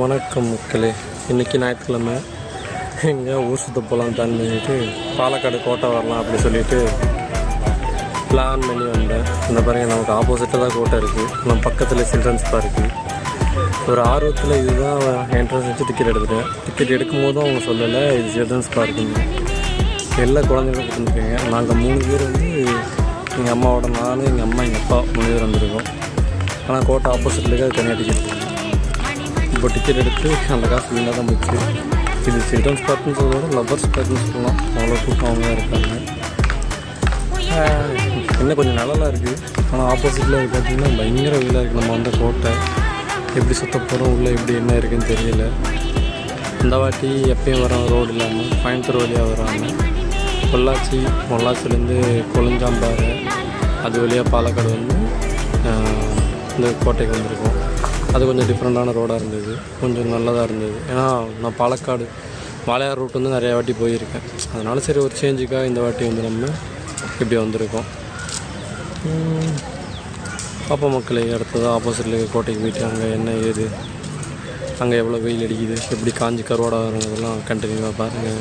வணக்கம் மக்களே. இன்றைக்கி ஞாயிற்றுக்கிழமை எங்கே ஊர் சுற்ற போகலாம் பிளான் பண்ணிவிட்டு பாலக்காடு கோட்டை வரலாம் அப்படி சொல்லிவிட்டு பிளான் பண்ணி வந்தேன். இந்த பாருங்கள், நமக்கு ஆப்போசிட்டில் தான் கோட்டை இருக்குது. நம்ம பக்கத்தில் சில்ட்ரன்ஸ் பார்க்கு. ஒரு ஆர்வத்தில் இதுதான் என்ட்ரன்ஸ் வச்சு டிக்கெட் எடுத்துட்டேன். டிக்கெட் எடுக்கும் போதும் அவங்க சொல்லலை இது சில்ட்ரன்ஸ் பார்க்குங்க. எல்லா குழந்தைங்களும் கொடுத்துருக்கீங்க. நாங்கள் 3 பேர் வந்து எங்கள் அம்மாவோட நானும் எங்கள் அம்மா எங்கள் அப்பா 3 பேர் வந்திருக்கோம். ஆனால் கோட்டை ஆப்போசிட்லேயே அது தனியாக டிக்கெட் எடுத்துருக்கோம். இப்போ டிக்கெட் எடுத்து அந்த காசு வீணாக தான் போச்சு. இது சில்ட்ரன்ஸ் பார்க்குன்னு சொல்கிறத லவ்வர்ஸ் பார்க்குன்னு சொல்லலாம். அவ்வளோ கூட்டம் அவங்க தான் இருக்காங்க. இன்னும் கொஞ்சம் நல்லாலாம் இருக்குது. ஆனால் ஆப்போசிட்டில் பார்த்திங்கன்னா பயங்கர வெயிலாக இருக்குது. நம்ம வந்து கோட்டை எப்படி சுற்ற போகிறோம், உள்ளே எப்படி என்ன இருக்குதுன்னு தெரியல. இந்த வாட்டி எப்பயும் வரோம் ரோடு இல்லாமல் கோயம்புத்தூர் வழியாக வராங்க. பொள்ளாச்சிலேருந்து கொளிஞ்சாம்பாறை அது வழியாக பாலக்காடு வந்து இந்த கோட்டைக்கு வந்திருக்கோம். அது கொஞ்சம் டிஃப்ரெண்ட்டான ரோடாக இருந்தது, கொஞ்சம் நல்லதாக இருந்தது. ஏன்னா நான் பாலக்காடு வாளையார் ரூட் வந்து நிறையா வாட்டி போயிருக்கேன். அதனால் சரி ஒரு சேஞ்சுக்காக இந்த வாட்டி வந்து நம்ம இப்படி வந்திருக்கோம். பாப்பா மக்களே, அடுத்தது ஆப்போசிட்டில் கோட்டைக்கு போயிட்டு அங்கே என்ன ஏது, அங்கே எவ்வளோ வெயில் அடிக்குது, எப்படி காஞ்சி கருவாடாக வரதெல்லாம் கண்டினியூவாக பாருங்கள்.